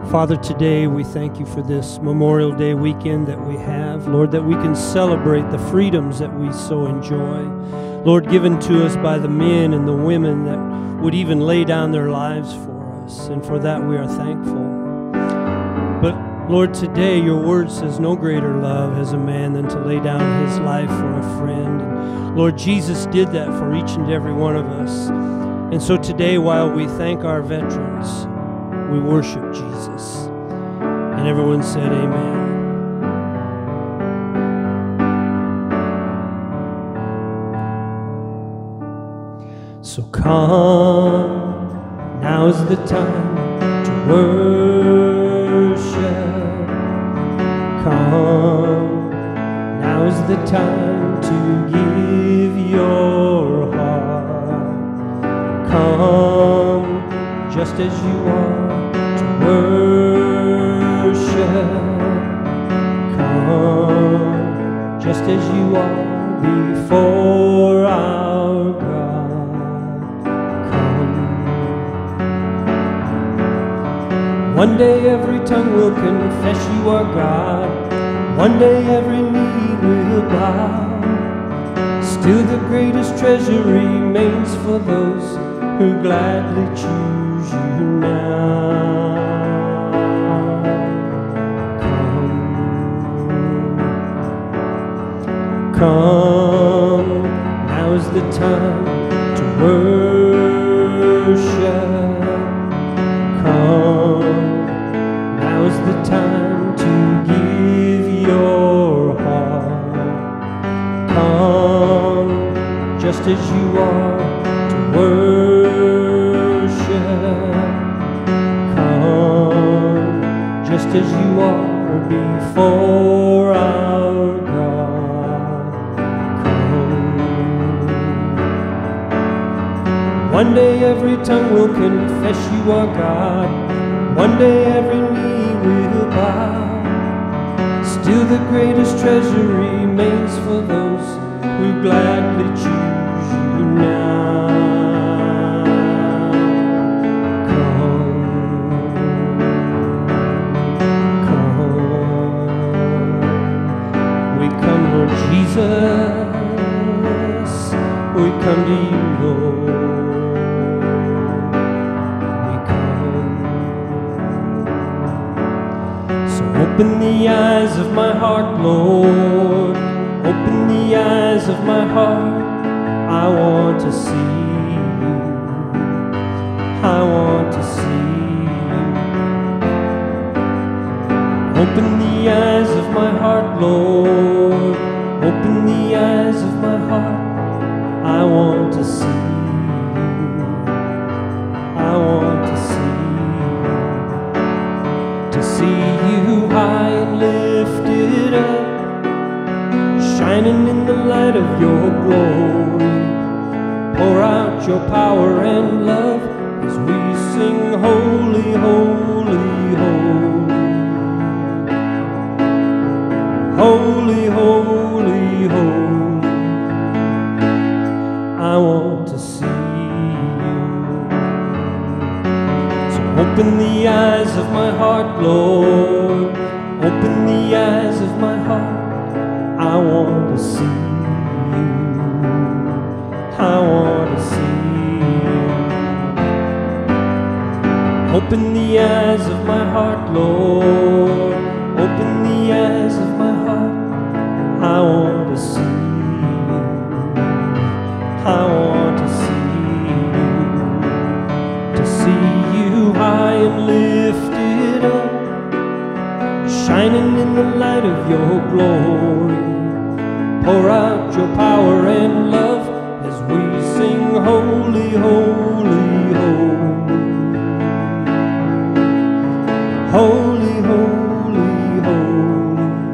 Father, today we thank you for this Memorial Day weekend that we have. Lord, that we can celebrate the freedoms that we so enjoy. Lord, given to us by the men and the women that would even lay down their lives for us. And for that we are thankful. But Lord, today your word says no greater love has a man than to lay down his life for a friend. And Lord, Jesus did that for each and every one of us. And so today, while we thank our veterans, we worship Jesus. And everyone said amen. So come, now is the time to worship. Come, now is the time to give your heart. Come, just as you are, to worship. Come, just as you are, before our God. Come. One day every tongue will confess you are God. One day every knee will bow. Still the greatest treasure remains for those who gladly choose you now. Come, now is the time to worship. Come, now is the time to give your heart. Come, just as you are, to worship. Come, just as you are, before our God. Come. One day every tongue will confess you are God. One day every knee will bow. Still the greatest treasure remains for those who gladly choose you now. Jesus, we come to you, Lord. We come. So open the eyes of my heart, Lord. Open the eyes of my heart. I want to see you. I want to see you. Open the eyes of my heart, Lord. Open the eyes of my heart. I want to see you. I want to see you high and lifted up, shining in the light of your glory. Pour out your power and love as we sing holy, holy, holy. Holy, holy, holy. I want to see you. So open the eyes of my heart, Lord. Open the eyes of my heart. I want to see you. I want to see you. Open the eyes of my heart, Lord. Open the eyes of my heart. I want to see you. I want to see you high and lifted up, shining in the light of your glory. Pour out your power and love as we sing holy, holy, holy. Holy, holy, holy.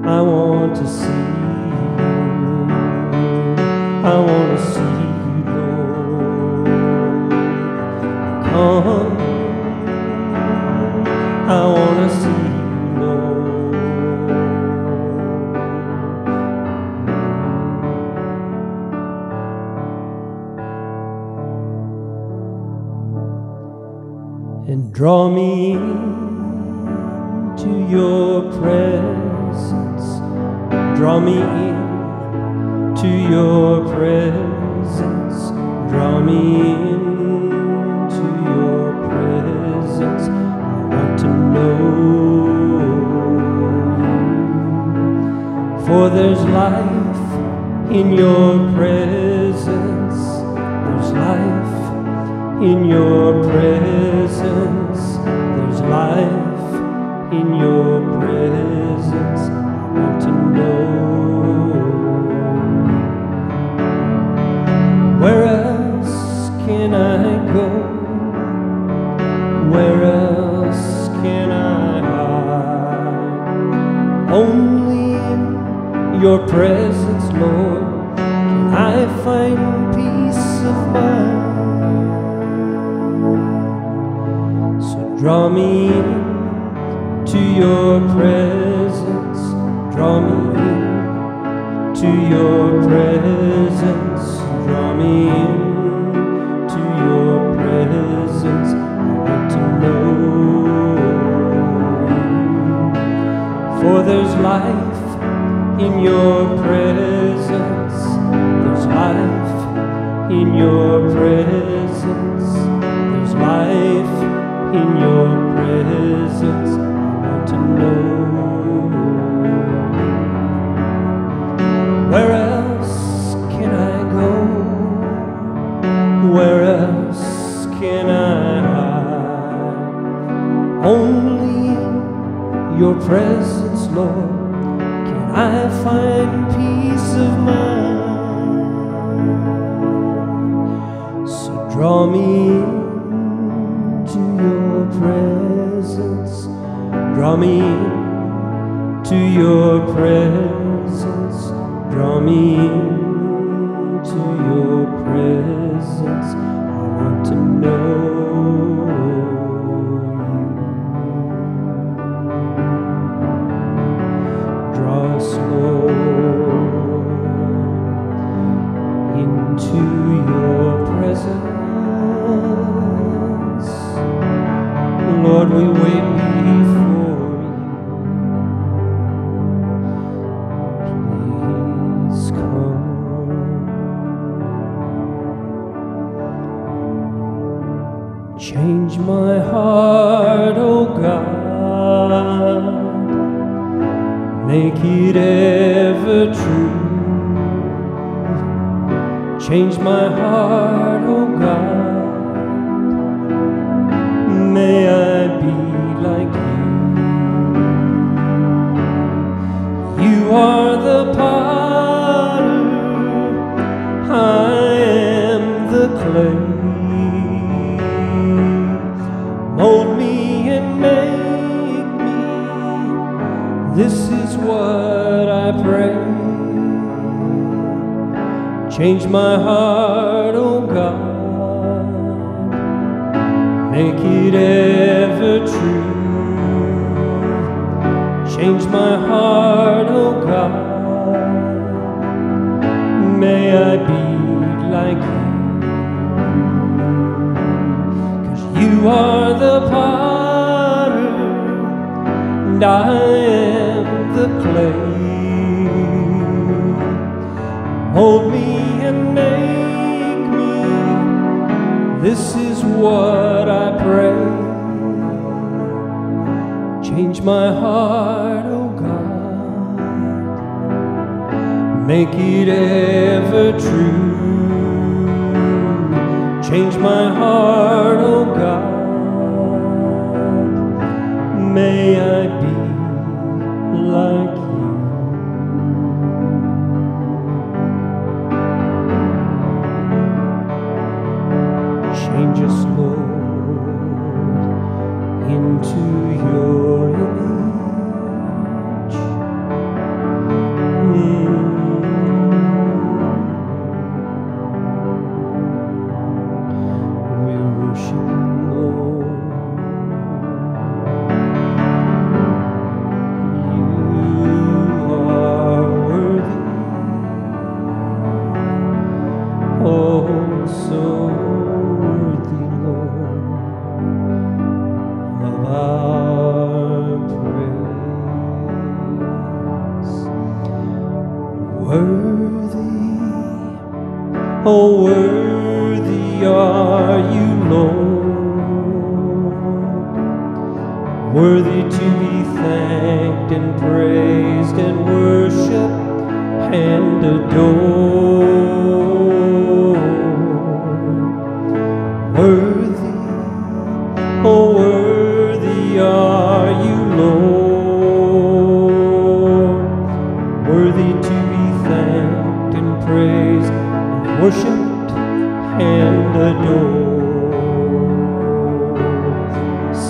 I want to see you. I want to see you, Lord. Come. I want to see you, Lord. and draw me into your presence. Draw me into your presence. Draw me into your presence. I want to know you. For there's life in your presence. There's life in your presence. There's life in your presence. I want to know. Where else can I go? Where else can I hide? Only in your presence, Lord, can I find peace of mind. So draw me to your presence. Draw me to your presence. Draw me to your presence. I want to know you. For there's life in your presence. There's life in your presence. There's life in your presence. I want to know. Where else can I go? Where else can I hide? Only in your presence, Lord, can I find peace of mind. So draw me to your presence. Draw me to your presence. Draw me to your presence. I want to know you. Draw us, Lord, into your presence. Lord, we wait before you. Please come. Change my heart, oh God. Make it ever true. Change my heart, oh God. May I be like you. You are the potter, I am the clay. Mold me and make me. This is what I pray. Change my heart, oh God. Make it ever true. Change my heart, oh God. May I be like you. 'Cause you are the potter and I am the clay. Mold me and make me. This is what I pray. Change my heart, oh God. Make it ever true. Change my heart, oh God. May I be like you. Change us, Lord, into your image. We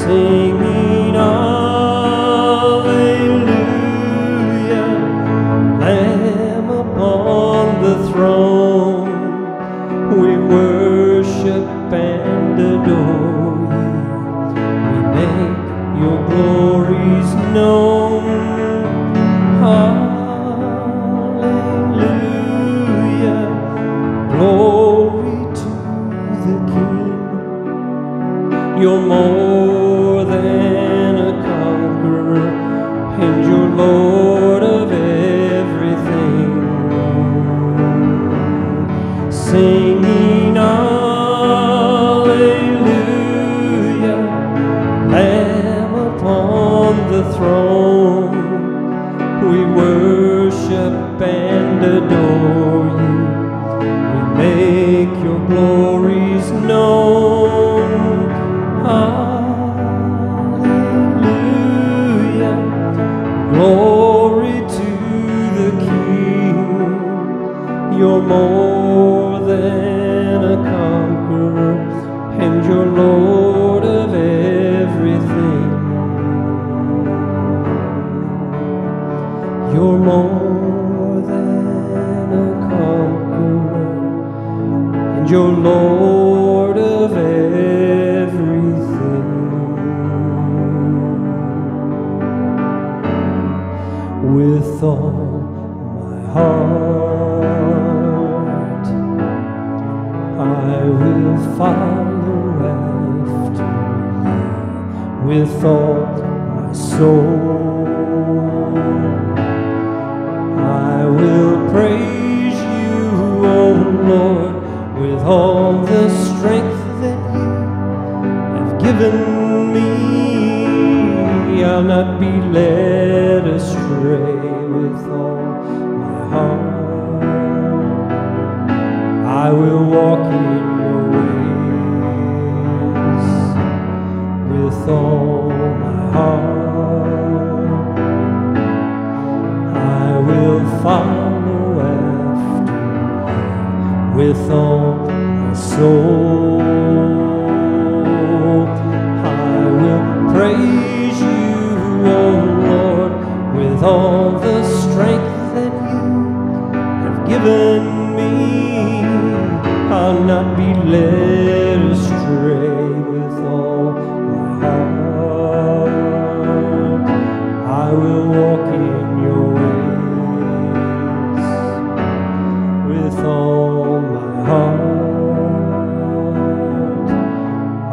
singing hallelujah, Lamb upon the throne. We worship and adore you. We make your glories known. Hallelujah, glory to the King. You're more than a conqueror, and you're Lord of everything. Singing hallelujah, Lamb upon the throne. We worship and adore you. We make your glories known. Hallelujah, glory to the King. You're more than a conqueror, and you're Lord of everything. You're more than a conqueror, and you're Lord of everything. With all my heart, I will follow after you. With all my soul, I will praise you, oh Lord, with all the strength that you have given me. I'll not be led astray. With all my heart, I will walk in your ways. With all my heart, I will follow after you. With all my soul, I will praise you, oh Lord, with all the strength that you have given me. I'll not be led astray. With all my heart, I will walk in your ways. With all my heart,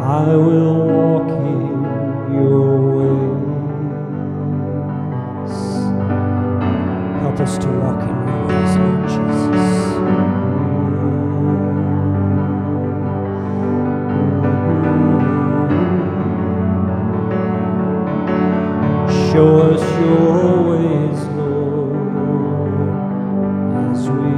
I will walk in your ways. Help us to walk in your ways, Lord Jesus. Show us your ways, Lord, as we